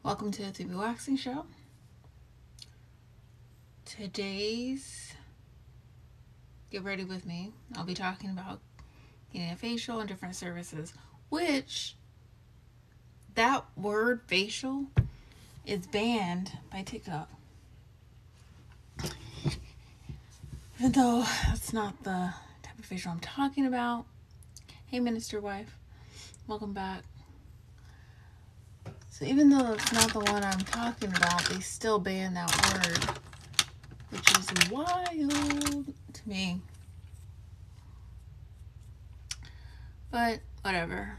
Welcome to the Waxing Show. Today's Get Ready With Me, I'll be talking about getting a facial and different services, which that word facial is banned by TikTok. Even though that's not the type of facial I'm talking about. Hey, Minister Wife. Welcome back. So even though it's not the one I'm talking about, they still ban that word, which is wild to me. But whatever.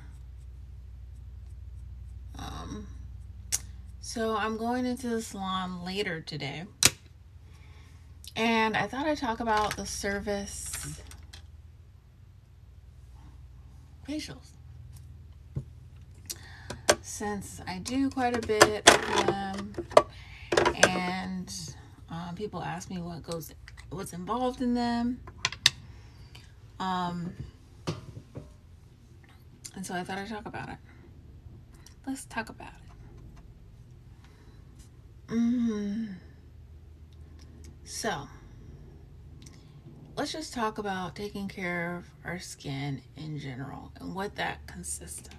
So I'm going into the salon later today. And I thought I'd talk about the service facials. Since I do quite a bit of them, and people ask me what's involved in them, and so I thought I'd talk about it. Let's talk about it. So let's just talk about taking care of our skin in general and what that consists of.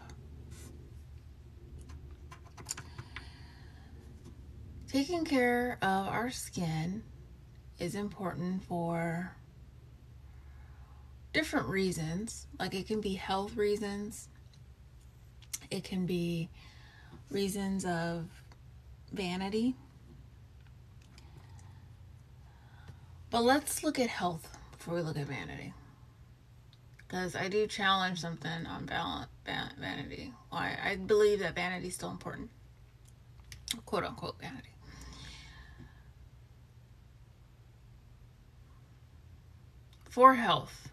Taking care of our skin is important for different reasons. Like, it can be health reasons. It can be reasons of vanity. But let's look at health before we look at vanity. Because I do challenge something on vanity. I believe that vanity is still important. Quote unquote vanity. For health,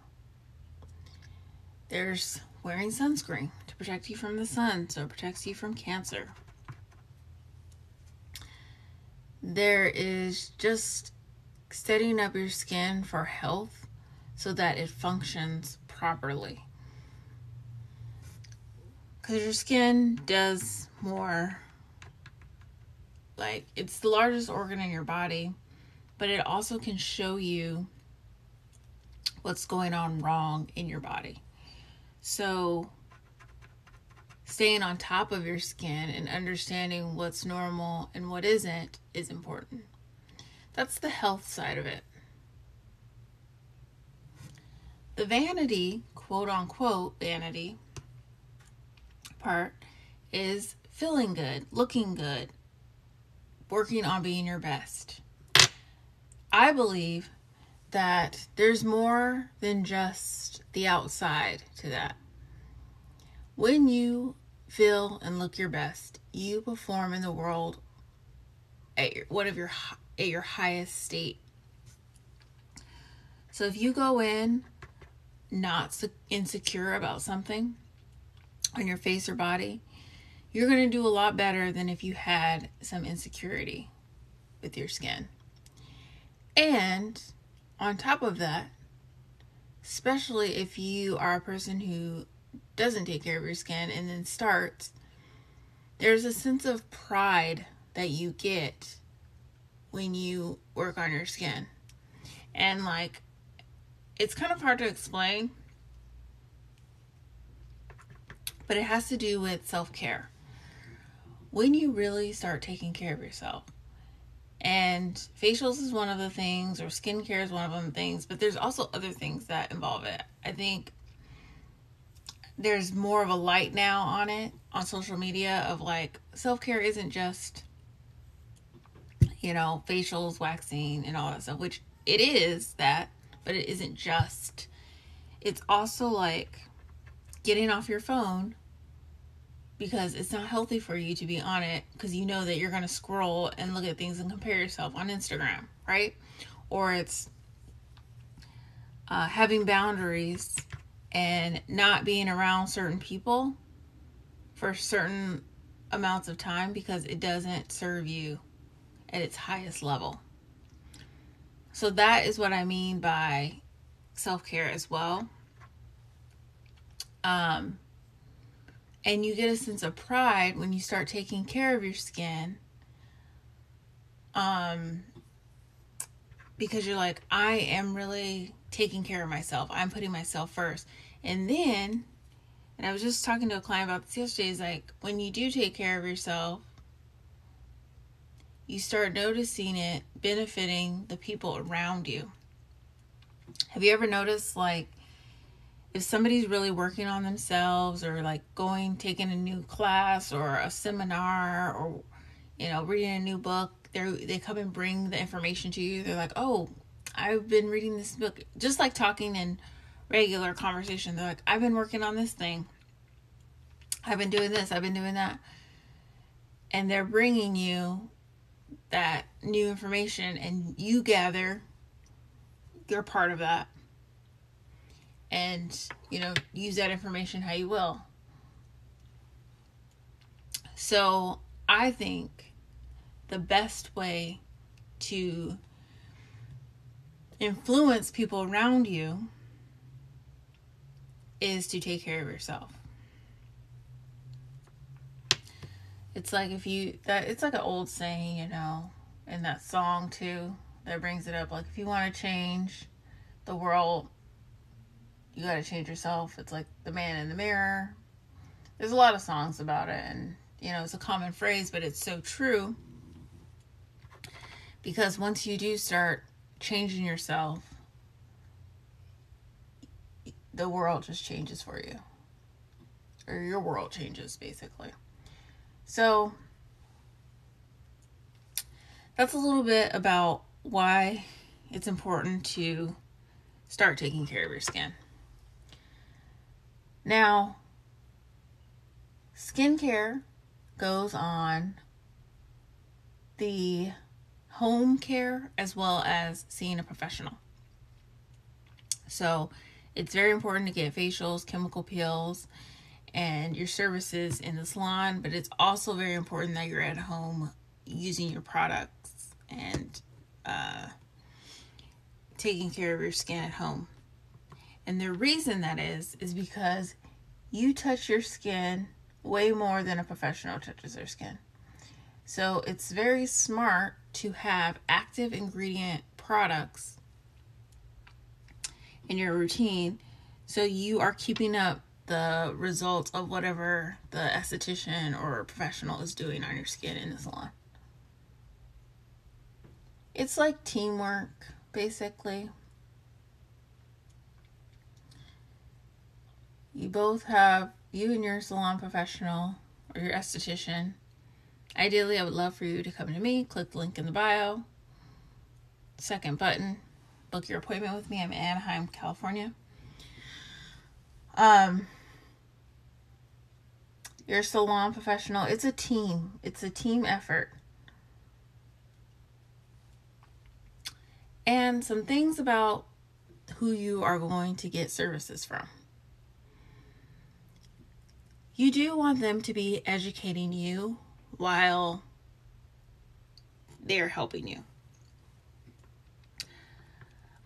there's wearing sunscreen to protect you from the sun, so it protects you from cancer. There is just setting up your skin for health so that it functions properly. Because your skin does more, like, it's the largest organ in your body, but it also can show you what's going on wrong in your body. So staying on top of your skin and understanding what's normal and what isn't is important. That's the health side of it. The vanity, quote unquote vanity part, is feeling good, looking good, working on being your best. I believe that there's more than just the outside to that. When you feel and look your best, you perform in the world at your highest state. So if you go in not insecure about something on your face or body, you're going to do a lot better than if you had some insecurity with your skin. And on top of that, especially if you are a person who doesn't take care of your skin and then starts, there's a sense of pride that you get when you work on your skin. And like, it's kind of hard to explain, but it has to do with self-care. When you really start taking care of yourself, and facials is one of the things, or skincare is one of them things, but there's also other things that involve it. I think there's more of a light now on it on social media of like, self-care isn't just, facials, waxing, and all that stuff, which it is that, but it isn't just. It's also like getting off your phone, because it's not healthy for you to be on it, because you know that you're going to scroll and look at things and compare yourself on Instagram, right? Or it's having boundaries and not being around certain people for certain amounts of time because it doesn't serve you at its highest level. So that is what I mean by self-care as well. And you get a sense of pride when you start taking care of your skin. Because you're like, I am really taking care of myself. I'm putting myself first. And then, and I was just talking to a client about this yesterday, is like, when you do take care of yourself, you start noticing it benefiting the people around you. Have you ever noticed, like, if somebody's really working on themselves, or like taking a new class or a seminar, or, reading a new book, they come and bring the information to you. They're like, oh, I've been reading this book. Just like talking in regular conversation. They're like, I've been working on this thing. I've been doing this. I've been doing that. And they're bringing you that new information, and you gather, you're part of that. And, use that information how you will. So I think the best way to influence people around you is to take care of yourself. It's like it's like an old saying, in that song too, that brings it up. Like, if you want to change the world, you got to change yourself. It's like the man in the mirror. There's a lot of songs about it, and it's a common phrase, but it's so true. Because once you do start changing yourself, the world just changes for you. Or your world changes, basically. So that's a little bit about why it's important to start taking care of your skin. Now, skincare goes on the home care as well as seeing a professional. So it's very important to get facials, chemical peels, and your services in the salon, but it's also very important that you're at home using your products and taking care of your skin at home. And the reason that is because you touch your skin way more than a professional touches their skin. So it's very smart to have active ingredient products in your routine, so you are keeping up the results of whatever the esthetician or professional is doing on your skin in the salon. It's like teamwork, basically. You and your salon professional or your esthetician. Ideally, I would love for you to come to me. Click the link in the bio. Second button. Book your appointment with me. I'm in Anaheim, California. Your salon professional. It's a team. It's a team effort. And some things about who you are going to get services from. You do want them to be educating you while they're helping you.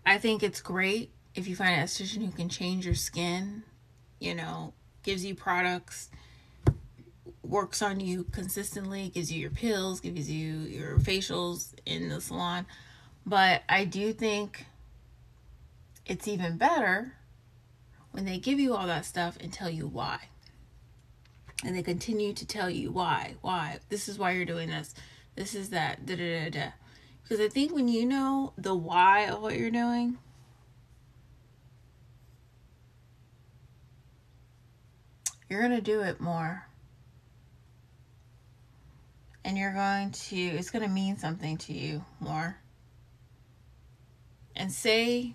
I think it's great if you find an esthetician who can change your skin, gives you products, works on you consistently, gives you your pills, gives you your facials in the salon. But I do think it's even better when they give you all that stuff and tell you why. And they continue to tell you why. This is why you're doing this. This is that. Because I think when you know the why of what you're doing, you're going to do it more. And it's going to mean something to you more. And say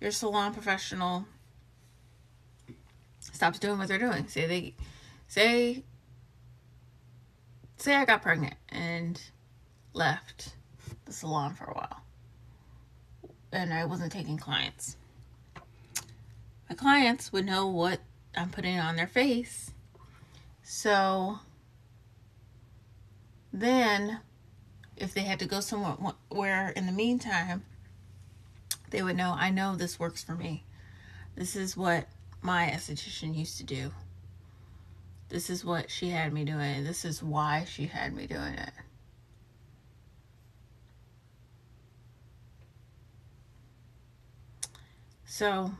your salon professional stops doing what they're doing. Say I got pregnant and left the salon for a while. And I wasn't taking clients. My clients would know what I'm putting on their face. So then, if they had to go somewhere in the meantime, they would know, I know this works for me. This is what my esthetician used to do. This is what she had me doing. This is why she had me doing it. So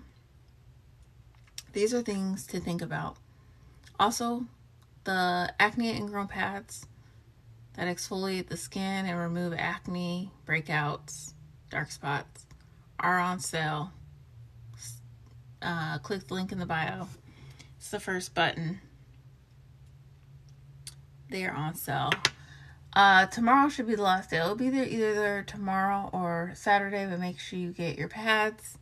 these are things to think about. Also, the acne and growth pads that exfoliate the skin and remove acne, breakouts, dark spots are on sale. Click the link in the bio. It's the first button. They are on sale. Tomorrow should be the last day. It'll be there either tomorrow or Saturday, but make sure you get your pads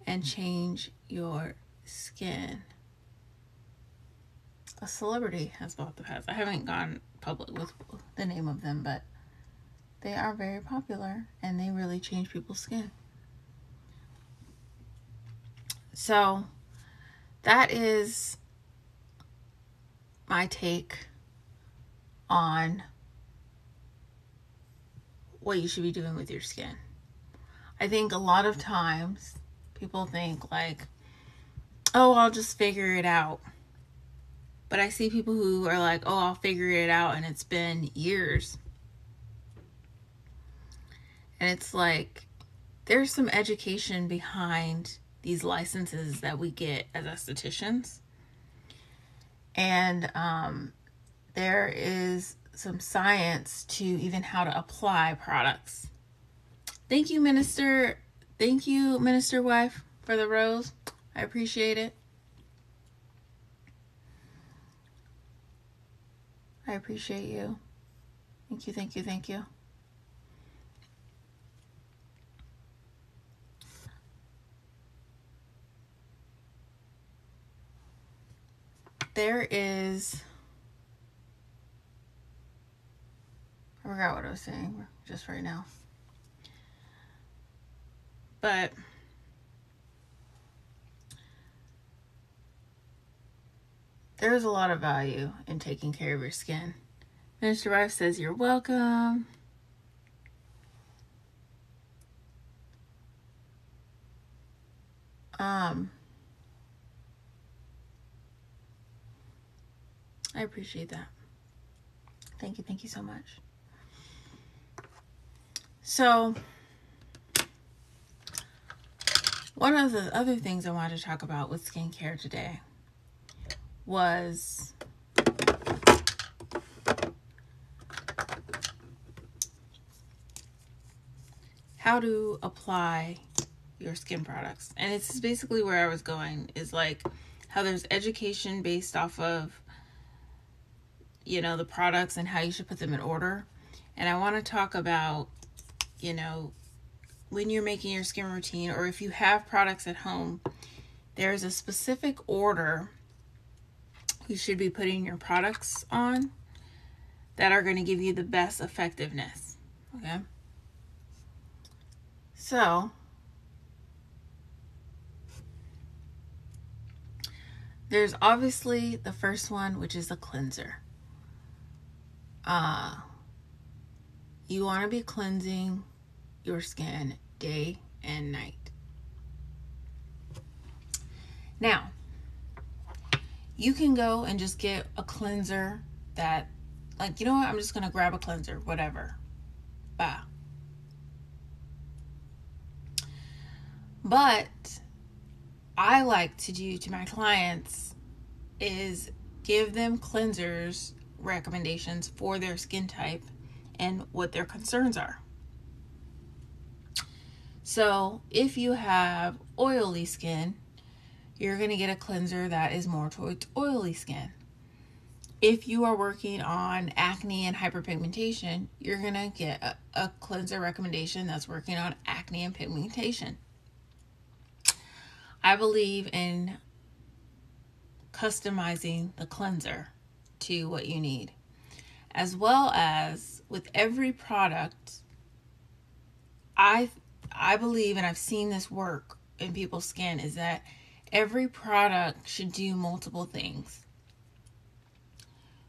and change your skin. A celebrity has bought the pads. I haven't gone public with the name of them, but they are very popular and they really change people's skin. So that is my take on what you should be doing with your skin. I think a lot of times people think like, oh, I'll just figure it out. But I see people who are like, oh, I'll figure it out, and it's been years. And it's like, there's some education behind these licenses that we get as estheticians. And there is some science to even how to apply products. Thank you, Minister. Thank you, Minister Wife, for the rose. I appreciate it. I appreciate you. Thank you, thank you, thank you. There is... I forgot what I was saying just right now. But there's a lot of value in taking care of your skin. Minister Wife says you're welcome. I appreciate that. Thank you so much. So, one of the other things I wanted to talk about with skincare today was how to apply your skin products. And it's basically where I was going, is like how there's education based off of, you know, the products and how you should put them in order. And I want to talk about, you know, when you're making your skin routine, or if you have products at home, there's a specific order you should be putting your products on that are going to give you the best effectiveness. Okay? So, there's obviously the first one, which is a cleanser. You want to be cleansing your skin day and night. Now, you can go and just get a cleanser that, like, you know what, I'm just going to grab a cleanser, whatever. Bah. But I like to do to my clients is give them cleansers recommendations for their skin type and what their concerns are. So if you have oily skin, you're going to get a cleanser that is more towards oily skin. If you are working on acne and hyperpigmentation, you're going to get a cleanser recommendation that's working on acne and pigmentation. I believe in customizing the cleanser to what you need. As well as with every product, I believe, and I've seen this work in people's skin, is that every product should do multiple things.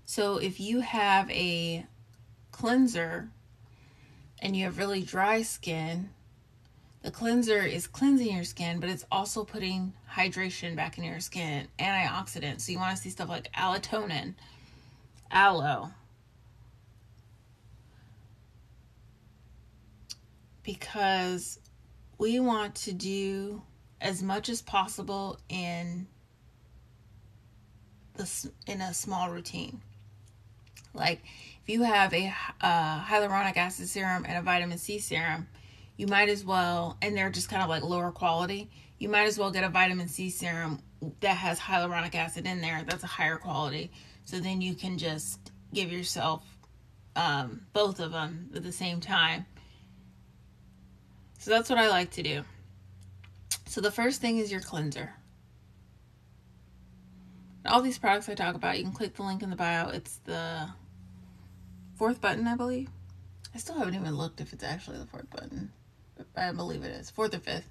So if you have a cleanser and you have really dry skin, The cleanser is cleansing your skin, but it's also putting hydration back in your skin, antioxidants. So you want to see stuff like allotonin, aloe, because we want to do as much as possible in a small routine. Like if you have a hyaluronic acid serum and a vitamin C serum, you might as well, and they're just kind of like lower quality, you might as well get a vitamin C serum that has hyaluronic acid in there that's a higher quality. So then you can just give yourself both of them at the same time. So that's what I like to do. So the first thing is your cleanser. All these products I talk about, you can click the link in the bio. It's the 4th button, I believe. I still haven't even looked if it's actually the 4th button. I believe it is. 4th or 5th.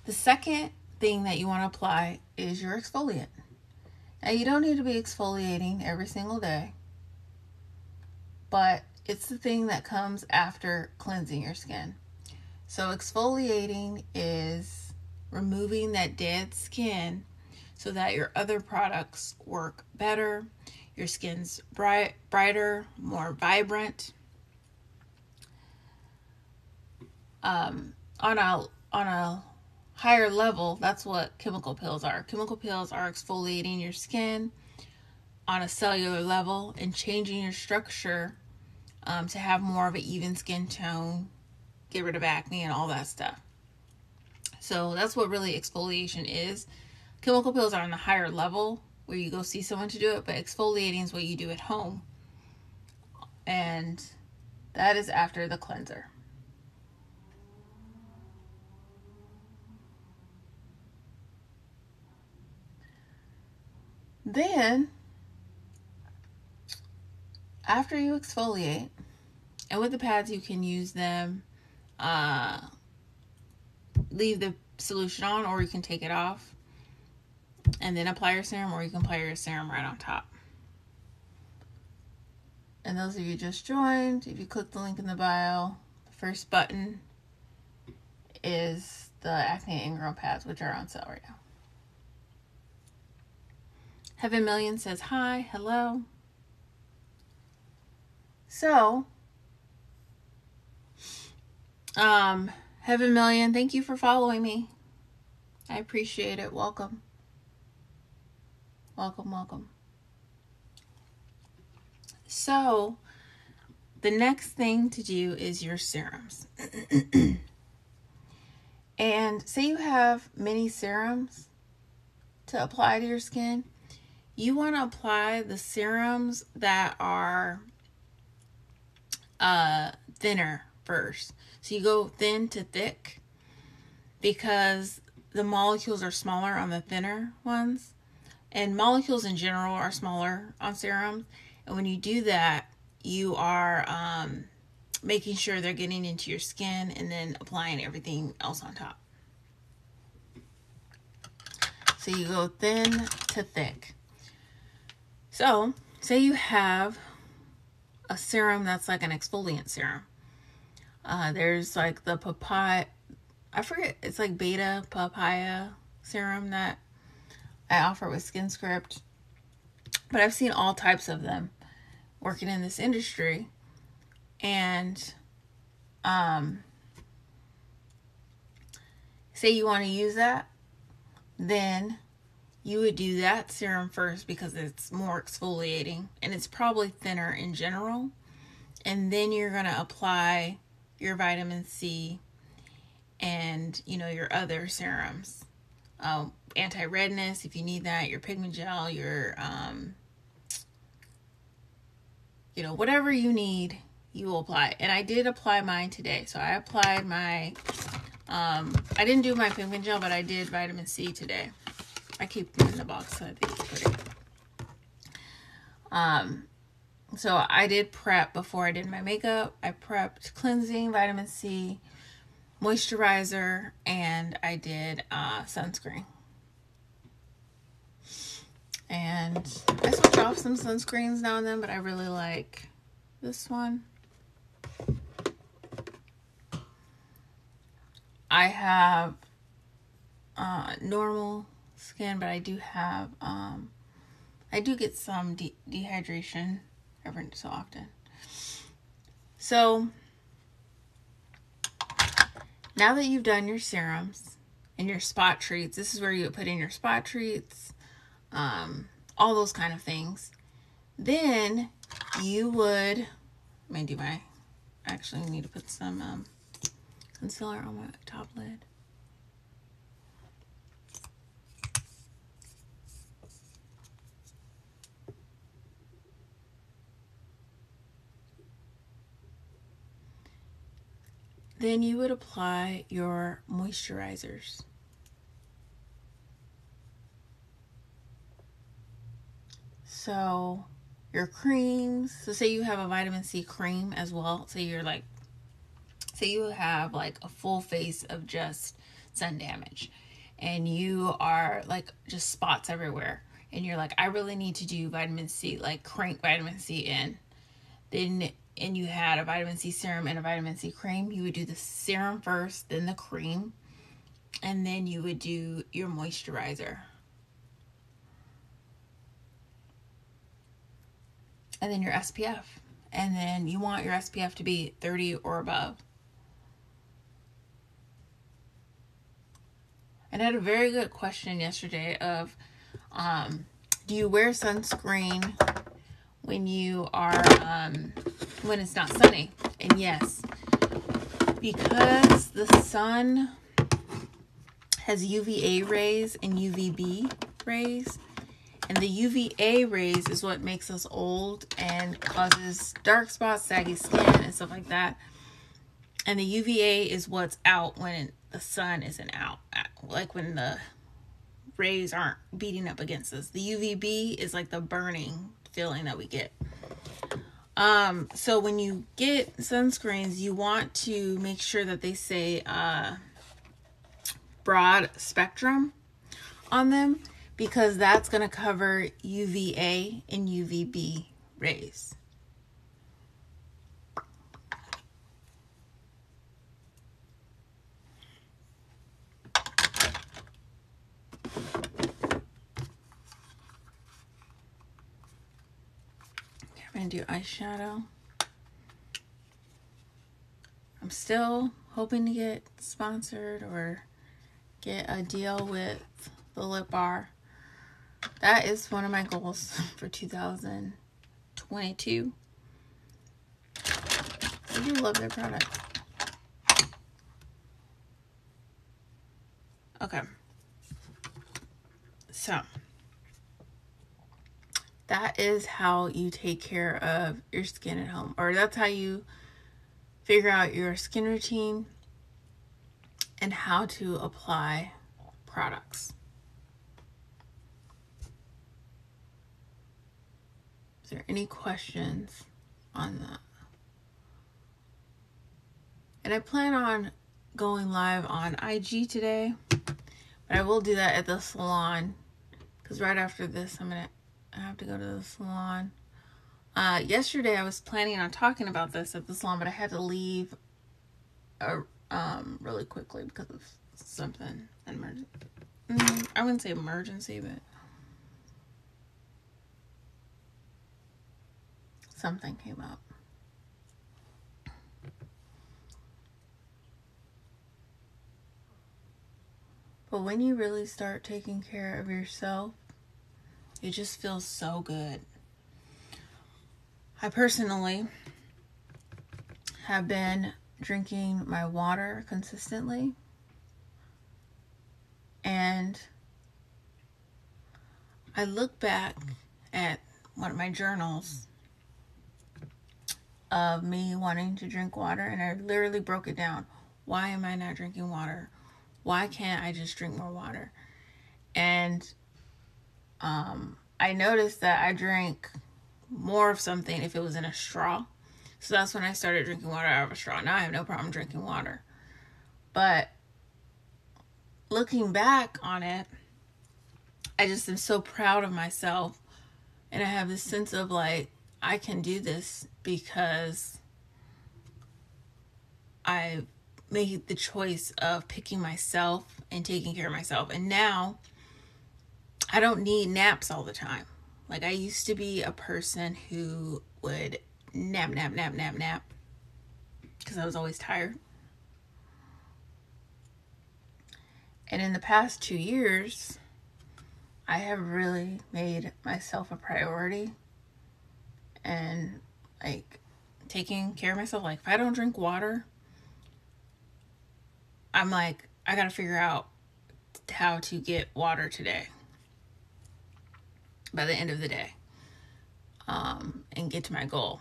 The second thing that you want to apply is your exfoliant. Now, you don't need to be exfoliating every single day, but it's the thing that comes after cleansing your skin. So exfoliating is removing that dead skin so that your other products work better. Your skin's brighter, more vibrant. On a higher level, that's what chemical peels are. Chemical peels are exfoliating your skin on a cellular level and changing your structure to have more of an even skin tone, get rid of acne and all that stuff. So that's what really exfoliation is. Chemical peels are on the higher level where you go see someone to do it, but exfoliating is what you do at home. And that is after the cleanser. Then, after you exfoliate, and with the pads you can use them, leave the solution on, or you can take it off and then apply your serum, or you can apply your serum right on top. And those of you just joined, if you click the link in the bio, the first button is the Acne and Grwm pads, which are on sale right now. Heaven Million says hi, hello. So, Heaven Million, thank you for following me. I appreciate it. Welcome. Welcome, welcome. So, the next thing to do is your serums. And say you have many serums to apply to your skin. You want to apply the serums that are thinner first. So you go thin to thick because the molecules are smaller on the thinner ones. And molecules in general are smaller on serums. And when you do that, you are making sure they're getting into your skin and then applying everything else on top. So you go thin to thick. So, say you have a serum that's like an exfoliant serum. There's like the papaya, I forget, it's like beta papaya serum that I offer with Skinscript. But I've seen all types of them working in this industry. And say you want to use that, then you would do that serum first because it's more exfoliating and it's probably thinner in general. And then you're going to apply your vitamin C and, you know, your other serums. Anti-redness, if you need that, your pigment gel, your, you know, whatever you need, you will apply. And I did apply mine today. So I applied my, I didn't do my pigment gel, but I did vitamin C today. I keep them in the box, so I think it's pretty. So I did prep before I did my makeup. I prepped cleansing, vitamin C, moisturizer, and I did sunscreen. And I switch off some sunscreens now and then, but I really like this one. I have normal skin, but I do have, I do get some dehydration every so often. So now that you've done your serums and your spot treats, this is where you put in your spot treats, all those kind of things. Then you would, I actually need to put some concealer on my top lid. Then you would apply your moisturizers. So your creams, so say you have a vitamin C cream as well. Say you have like a full face of just sun damage and you are like just spots everywhere. And you're like, I really need to do vitamin C, like crank vitamin C in. Then, and you had a vitamin C serum and a vitamin C cream, you would do the serum first, then the cream, and then you would do your moisturizer. And then your SPF. And then you want your SPF to be 30 or above. And I had a very good question yesterday of, do you wear sunscreen when you are, when it's not sunny? And yes, because the sun has UVA rays and UVB rays, and the UVA rays is what makes us old and causes dark spots, saggy skin, and stuff like that. And the UVA is what's out when the sun isn't out, like when the rays aren't beating up against us. The UVB is like the burning feeling that we get. So when you get sunscreens, you want to make sure that they say broad spectrum on them, because that's going to cover UVA and UVB rays. I'm going to do eyeshadow. I'm still hoping to get sponsored or get a deal with the lip bar. That is one of my goals for 2022. I do love their product. Okay. So that is how you take care of your skin at home, or that's how you figure out your skin routine and how to apply products. Is there any questions on that? And I plan on going live on IG today, but I will do that at the salon, because right after this I have to go to the salon. Yesterday I was planning on talking about this at the salon, but I had to leave really quickly because of something emergency. I wouldn't say emergency, but something came up. But when you really start taking care of yourself, it just feels so good. I personally have been drinking my water consistently, and I look back at one of my journals of me wanting to drink water, and I literally broke it down. Why am I not drinking water? Why can't I just drink more water? And I noticed that I drank more of something if it was in a straw. So that's when I started drinking water out of a straw. Now I have no problem drinking water. But looking back on it, I just am so proud of myself. And I have this sense of like, I can do this because I made the choice of picking myself and taking care of myself. And now I don't need naps all the time. Like, I used to be a person who would nap because I was always tired. And in the past 2 years, I have really made myself a priority and like taking care of myself. Like, if I don't drink water, I'm like, I gotta figure out how to get water today by the end of the day, and get to my goal.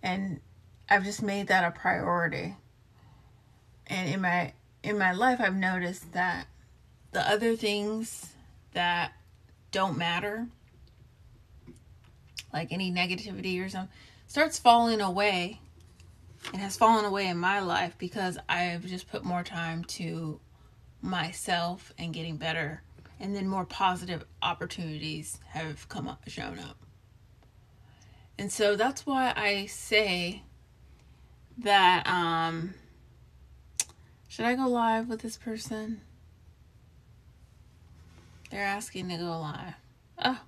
And I've just made that a priority. And in my life, I've noticed that the other things that don't matter, like any negativity or something, starts falling away, and has fallen away in my life because I've just put more time to myself and getting better, and then more positive opportunities have shown up. And so that's why I say that should I go live with this person? They're asking to go live. Oh,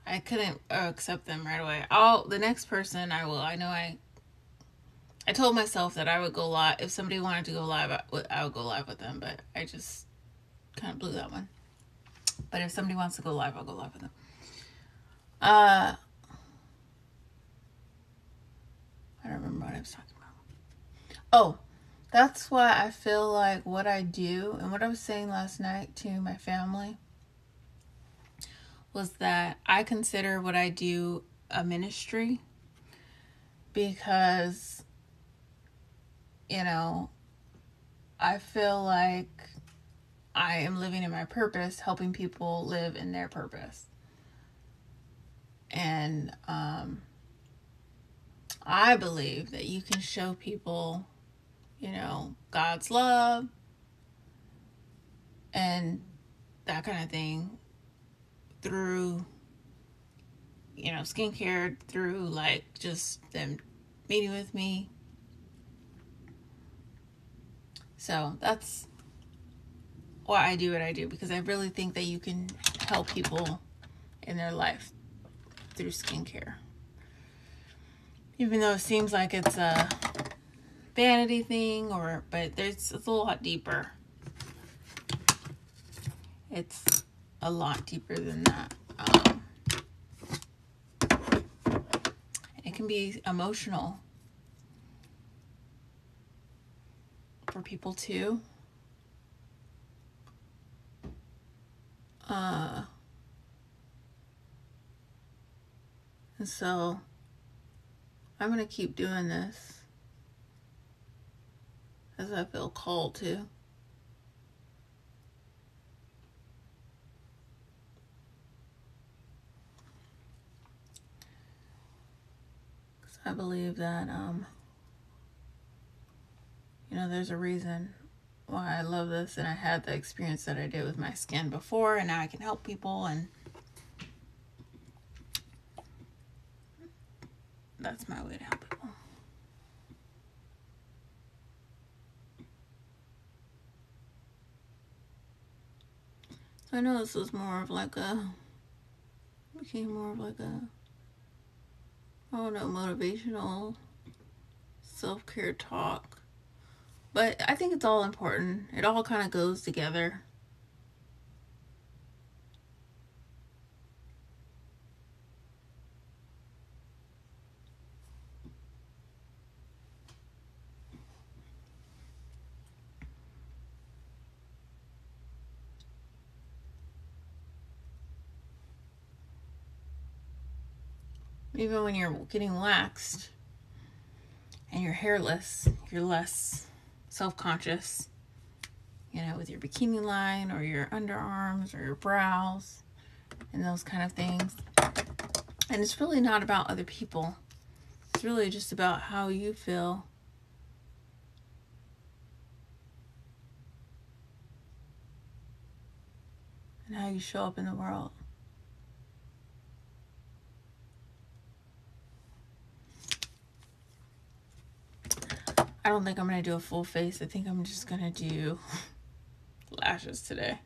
I couldn't accept them right away. The next person I will. I know I told myself that I would go live. If somebody wanted to go live, I would go live with them, but I just kind of blew that one. But if somebody wants to go live, I'll go live with them. I don't remember what I was talking about. Oh, that's why I feel like what I do, and what I was saying last night to my family, was that I consider what I do a ministry, because, you know, I feel like I am living in my purpose, helping people live in their purpose. And I believe that you can show people, you know, God's love and that kind of thing through, you know, skincare, through like just them meeting with me. So that's why I do what I do, because I really think that you can help people in their life through skincare. Even though it seems like it's a vanity thing, but it's a lot deeper. It's a lot deeper than that. It can be emotional for people too. And so I'm going to keep doing this as I feel called to. Because I believe that, you know, there's a reason why I love this, and I had the experience that I did with my skin before, and now I can help people, and that's my way to help people. So I know this was more of like became more of like a, I don't know, motivational self-care talk. But I think it's all important. It all kind of goes together. Even when you're getting waxed and you're hairless, you're less self-conscious, you know, with your bikini line or your underarms or your brows and those kind of things. And it's really not about other people. It's really just about how you feel. And how you show up in the world. I don't think I'm going to do a full face. I think I'm just going to do lashes today.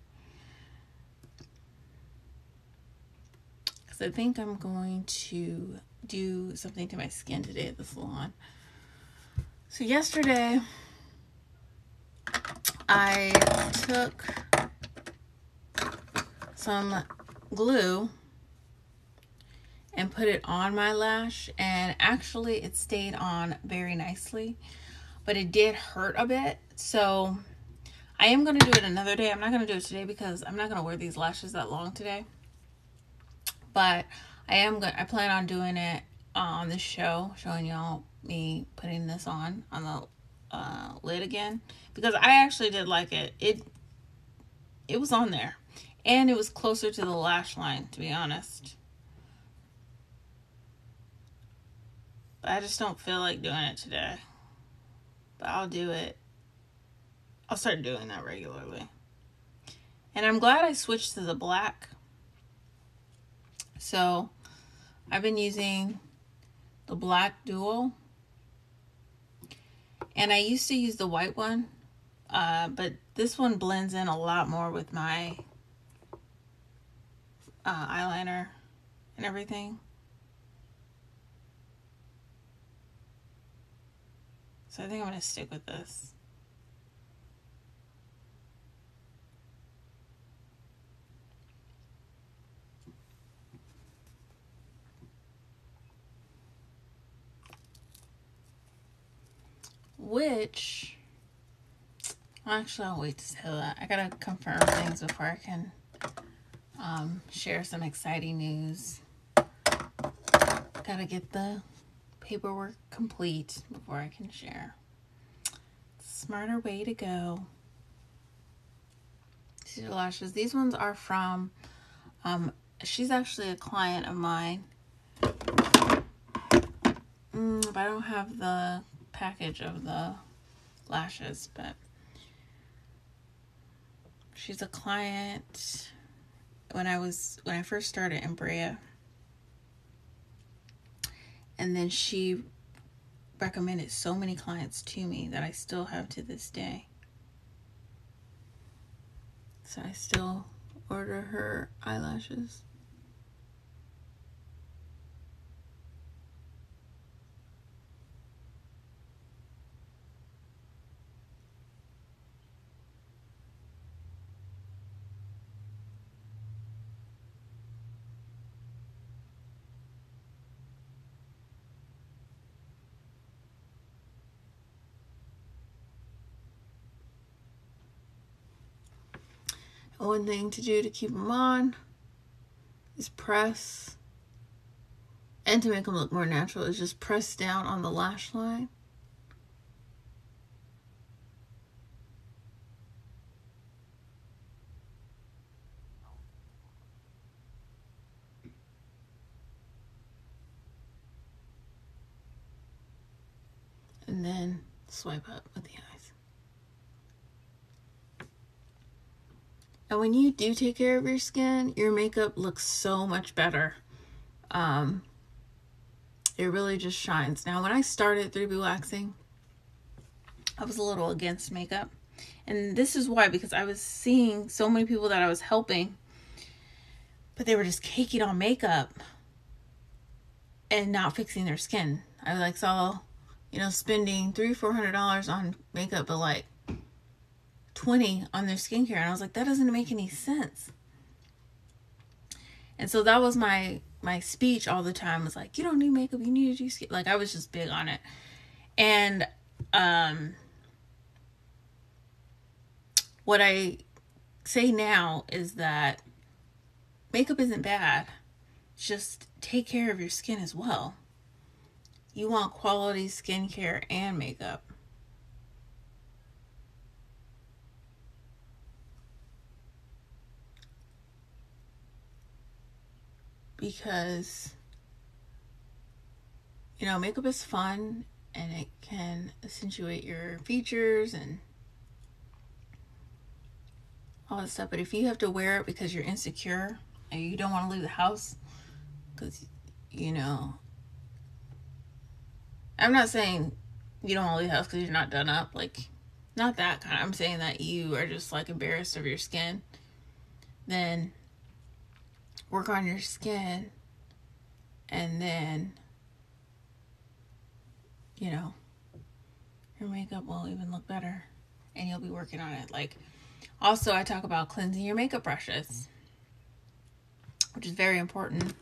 Because I think I'm going to do something to my skin today at the salon. So yesterday, I took some glue and put it on my lash, and actually it stayed on very nicely, but it did hurt a bit. So I am going to do it another day. I'm not going to do it today because I'm not going to wear these lashes that long today, but I plan on doing it on this show, showing y'all me putting this on the lid again, because I actually did like it. It was on there, and it was closer to the lash line, to be honest. But I just don't feel like doing it today. But I'll do it. I'll start doing that regularly. And I'm glad I switched to the black. So I've been using the black duo. And I used to use the white one. But this one blends in a lot more with my eyeliner and everything. So I think I'm going to stick with this. Which, actually, I'll wait to say that. I gotta confirm things before I can share some exciting news. Gotta get the paperwork complete before I can share. Smarter way to go. These are lashes. These ones are from, she's actually a client of mine. But I don't have the package of the lashes, but she's a client when I first started in Brea, and then she recommended so many clients to me that I still have to this day. So I still order her eyelashes. One thing to do to keep them on is press, and to make them look more natural is just press down on the lash line. And then swipe up with the eyes. And when you do take care of your skin, your makeup looks so much better. It really just shines. Now, when I started 3B waxing, I was a little against makeup. And this is why, because I was seeing so many people that I was helping, but they were just caking on makeup and not fixing their skin. I saw, spending $300-400 on makeup, but like $20 on their skincare, and I was like, that doesn't make any sense. And so that was my speech all the time, was like, you don't need makeup, you need to do skin. Like, I was just big on it. And what I say now is that makeup isn't bad, just take care of your skin as well. You want quality skincare and makeup. Because, makeup is fun and it can accentuate your features and all that stuff. But if you have to wear it because you're insecure and you don't want to leave the house, because, I'm not saying, you don't want to leave the house because you're not done up. Like, not that kind. I'm saying that you are just like embarrassed of your skin. Then work on your skin, and then, you know, your makeup will even look better, and you'll be working on it. Like, also, I talk about cleansing your makeup brushes, which is very important.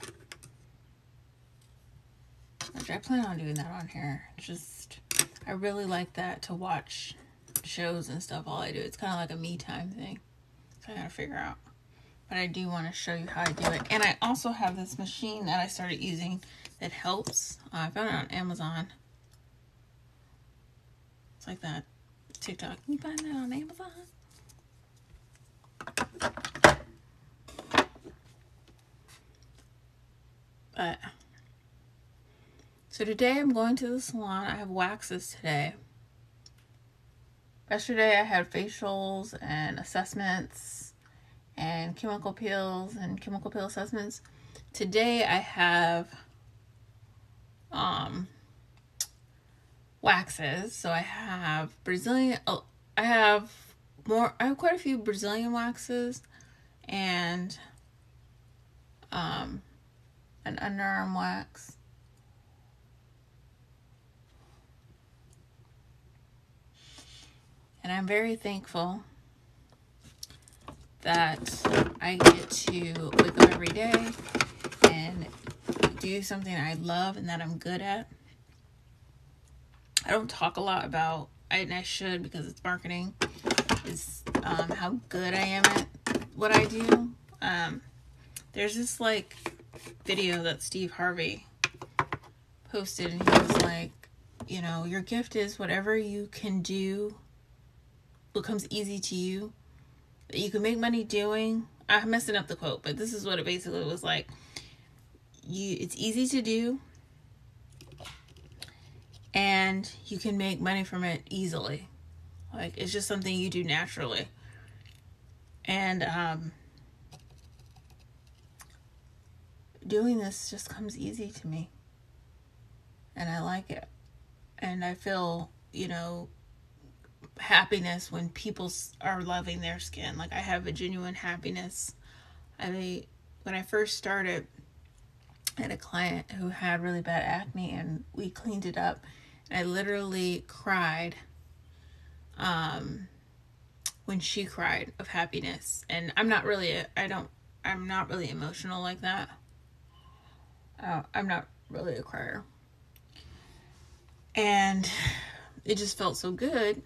Which I plan on doing that on here. Just, I really like that to watch shows and stuff while I do it. It's kind of like a me time thing. So I gotta figure out. But I do want to show you how I do it. And I also have this machine that I started using that helps. I found it on Amazon. It's like that TikTok. Can you find that on Amazon? But so today I'm going to the salon. I have waxes today. Yesterday I had facials and assessments and chemical peels and chemical peel assessments. Today I have waxes. So I have Brazilian, I have quite a few Brazilian waxes and an underarm wax. And I'm very thankful that I get to wake up every day and do something I love and that I'm good at. I don't talk a lot about, and I should because it's marketing, is how good I am at what I do. There's this like video that Steve Harvey posted, and he was like, you know, your gift is whatever you can do becomes easy to you, that you can make money doing. I'm messing up the quote, but this is what it basically was like. It's easy to do, and you can make money from it easily. Like, it's just something you do naturally. And doing this just comes easy to me, and I like it. And I feel, you know, happiness when people are loving their skin. Like, I have a genuine happiness. When I first started, I had a client who had really bad acne, and we cleaned it up. And I literally cried when she cried of happiness. And I'm not really emotional like that. I'm not really a crier. And it just felt so good.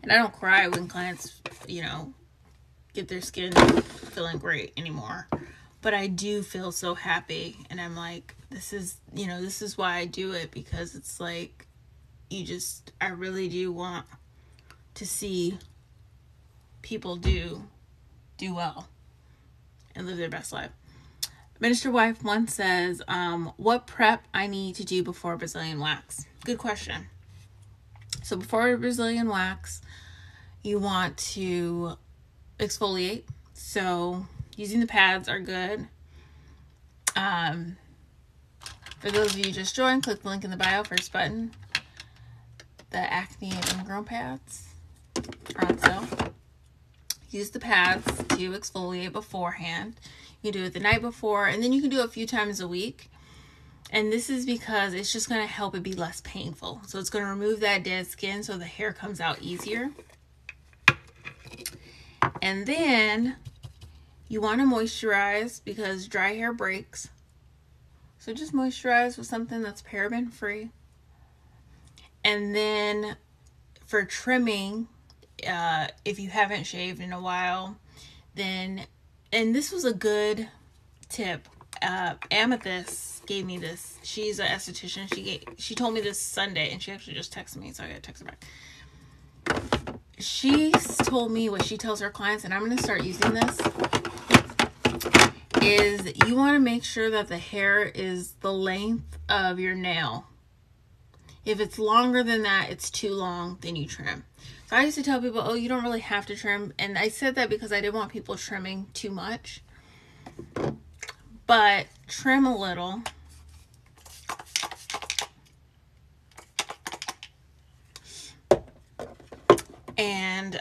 And I don't cry when clients, you know, get their skin feeling great anymore. But I do feel so happy. And I'm like, this is why I do it. Because it's like, I really do want to see people do well and live their best life. Minister Wife once says, what prep I need to do before Brazilian wax? Good question. So before Brazilian wax, you want to exfoliate. So using the pads are good. For those of you just joined, click the link in the bio, first button. The acne and ingrown pads are on sale. Use the pads to exfoliate beforehand. You can do it the night before, and then you can do it a few times a week. And this is because it's just going to help it be less painful. So it's going to remove that dead skin so the hair comes out easier. And then you want to moisturize because dry hair breaks. So just moisturize with something that's paraben free. And then for trimming, if you haven't shaved in a while, then, and this was a good tip. Amethyst gave me this. She's an esthetician. She told me this Sunday, and she actually just texted me, so I gotta text her back. She told me what she tells her clients, and I'm gonna start using this, is you want to make sure that the hair is the length of your nail. If it's longer than that, it's too long, then you trim. So I used to tell people, oh, you don't really have to trim. And I said that because I didn't want people trimming too much. But trim a little. and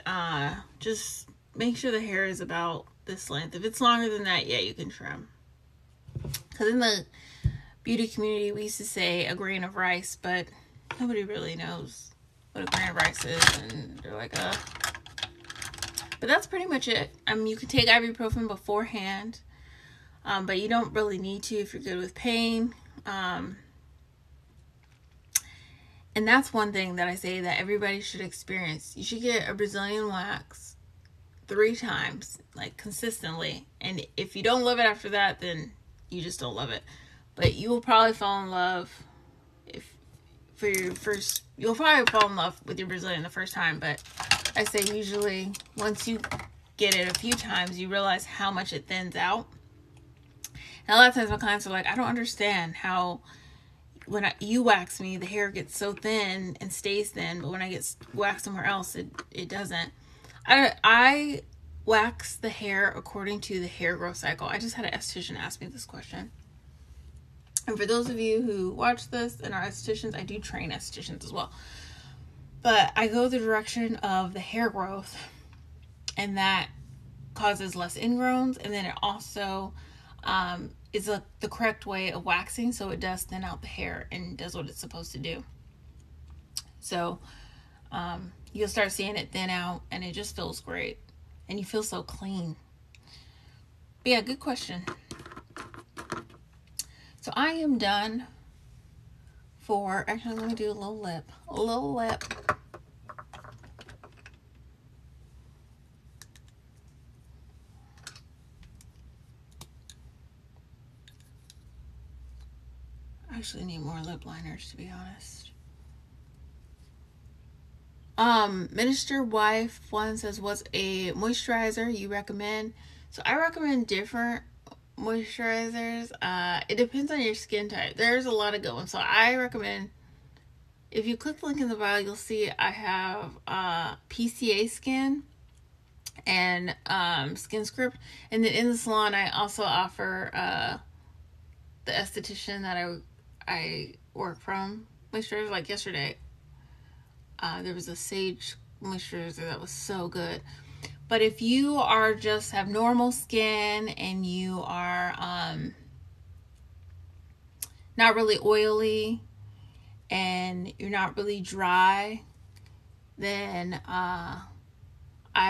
just make sure the hair is about this length. If it's longer than that, yeah, you can trim. Because in the beauty community, we used to say a grain of rice, but nobody really knows what a grain of rice is, and they're like, But that's pretty much it. You can take ibuprofen beforehand, but you don't really need to if you're good with pain. And that's one thing that I say that everybody should experience. You should get a Brazilian wax 3 times, like consistently. And if you don't love it after that, then you just don't love it. But you will probably fall in love you'll probably fall in love with your Brazilian the first time. But I say usually once you get it a few times, you realize how much it thins out. And a lot of times my clients are like, I don't understand how when you wax me, the hair gets so thin and stays thin, but when I get waxed somewhere else, it doesn't. I wax the hair according to the hair growth cycle. I just had an esthetician ask me this question. And for those of you who watch this and are estheticians, I do train estheticians as well. But I go the direction of the hair growth, and that causes less ingrowns, and then it also is the correct way of waxing, so it does thin out the hair and does what it's supposed to do. So you'll start seeing it thin out, and it just feels great, and you feel so clean. But yeah, good question. So I am done for, actually let me do a little lip. I actually need more lip liners, to be honest. Minister Wife one says, what's a moisturizer you recommend? So I recommend different moisturizers. It depends on your skin type. There's a lot of good ones. So I recommend, if you click the link in the bio, you'll see I have PCA skin and Skinscript. And then in the salon, I also offer the esthetician that I work from moisturizer. Like yesterday, there was a sage moisturizer that was so good. But if you are just have normal skin and you are not really oily and you're not really dry, then I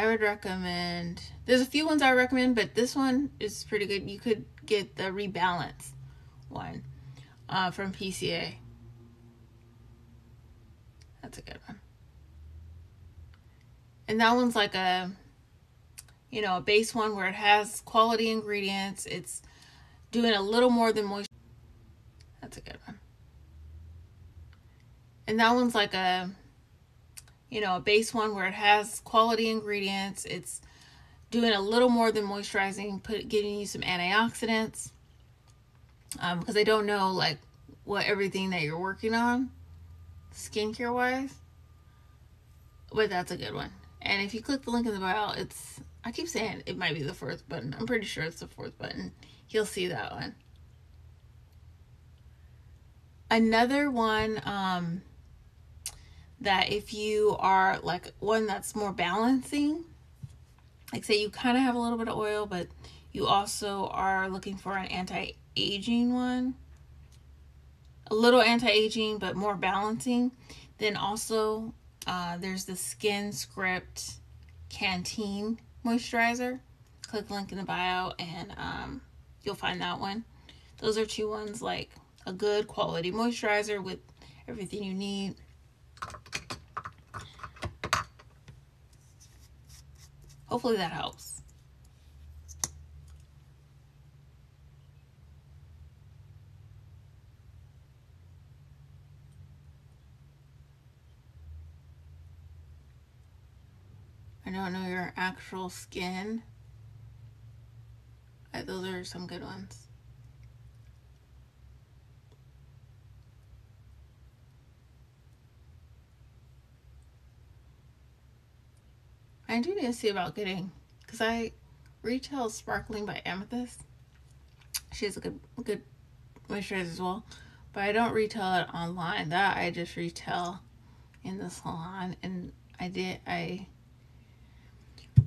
would recommend, there's a few ones I recommend, but this one is pretty good. You could get the Rebalance one from PCA. That's a good one. And that one's like a base one where it has quality ingredients. It's doing a little more than moisture. That's a good one. And that one's like a base one where it has quality ingredients. It's doing a little more than moisturizing, giving you some antioxidants. Because I don't know like what everything that you're working on skincare wise, but that's a good one. And if you click the link in the bio, I keep saying it might be the 4th button. I'm pretty sure it's the 4th button. You'll see that one. Another one that if you are like one that's more balancing, like say you kind of have a little bit of oil, but you also are looking for an anti-aging one, a little anti-aging but more balancing, then also there's the Skinscript Canteen moisturizer. Click the link in the bio and you'll find that one. Those are 2 ones, like a good quality moisturizer with everything you need. Hopefully that helps. I don't know your actual skin. Those are some good ones. I do need to see about getting, because I retail Sparkling by Amethyst. She has a good moisturizer as well, but I don't retail it online. That I just retail in the salon, and I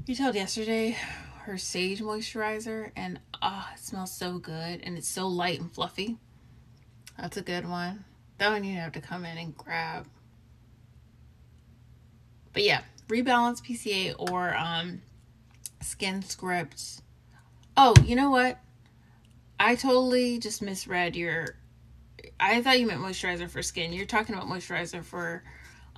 detailed yesterday her Sage Moisturizer, and it smells so good, and it's so light and fluffy. That's a good one. That one you have to come in and grab. But yeah, Rebalance PCA or Skinscript. Oh, you know what? I totally just misread your... I thought you meant moisturizer for skin. You're talking about moisturizer for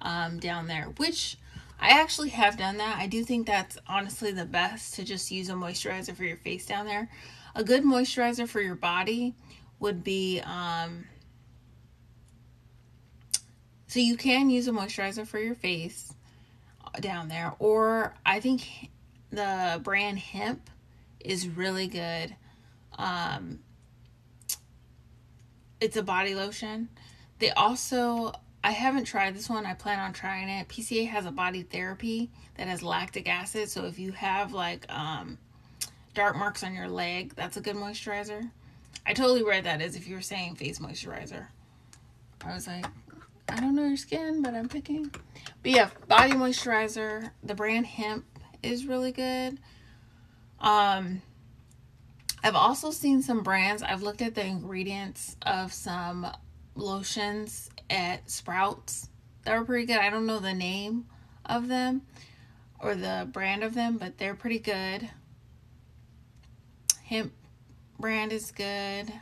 down there, which I actually have done that. I do think that's honestly the best, to just use a moisturizer for your face down there. A good moisturizer for your body would be... so you can use a moisturizer for your face down there, or I think the brand Hemp is really good. It's a body lotion. They also, I haven't tried this one. I plan on trying it. PCA has a body therapy that has lactic acid. So if you have like dark marks on your leg, that's a good moisturizer. I totally read that as if you were saying face moisturizer. I was like, I don't know your skin, but I'm picking. But yeah, body moisturizer. The brand Hemp is really good. I've also seen some brands. I've looked at the ingredients of some lotions at Sprouts that were pretty good. I don't know the name of them or the brand of them, but they're pretty good. Hemp brand is good.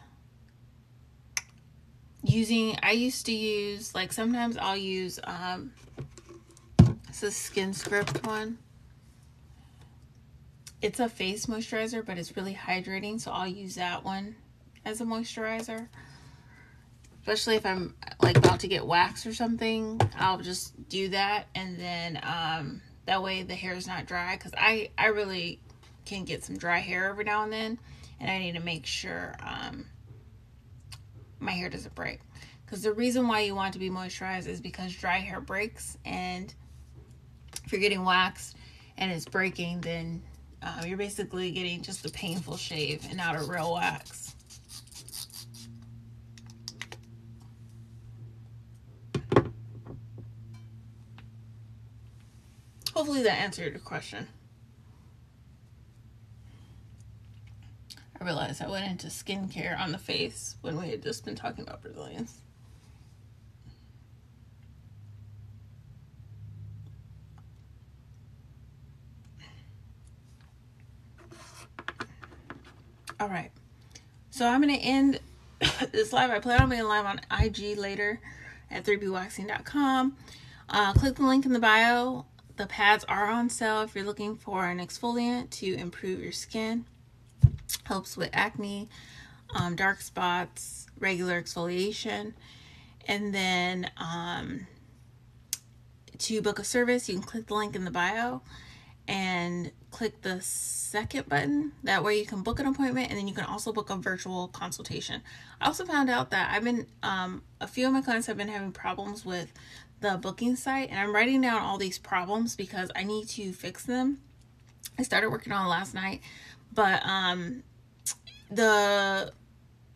I used to use, like, sometimes I'll use it's a Skinscript one. It's a face moisturizer, but it's really hydrating, so I'll use that one as a moisturizer. Especially if I'm like about to get waxed or something, I'll just do that, and then that way the hair is not dry, because I really can get some dry hair every now and then, and I need to make sure my hair doesn't break. Because the reason why you want to be moisturized is because dry hair breaks, and if you're getting waxed and it's breaking, then you're basically getting just a painful shave and not a real wax. Hopefully that answered your question. I realized I went into skincare on the face when we had just been talking about Brazilians. All right, so I'm going to end this live. I plan on being live on IG later at 3bwaxing.com. Click the link in the bio. The pads are on sale if you're looking for an exfoliant to improve your skin. Helps with acne, dark spots, regular exfoliation. And then to book a service, you can click the link in the bio and click the second button. That way you can book an appointment, and then you can also book a virtual consultation. I also found out that a few of my clients have been having problems with the booking site, and I'm writing down all these problems because I need to fix them. I started working on it last night, but the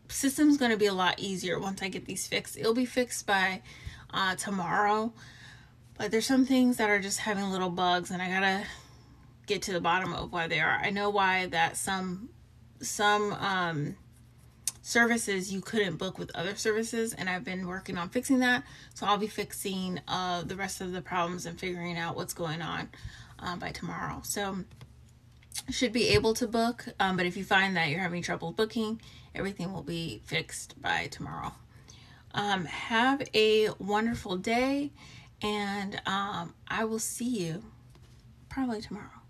system's going to be a lot easier once I get these fixed. It'll be fixed by tomorrow, but there's some things that are just having little bugs, and I gotta get to the bottom of why they are. I know why that some services you couldn't book with other services, and I've been working on fixing that. So I'll be fixing the rest of the problems and figuring out what's going on by tomorrow. So should be able to book, but if you find that you're having trouble booking, everything will be fixed by tomorrow. Have a wonderful day, and I will see you probably tomorrow.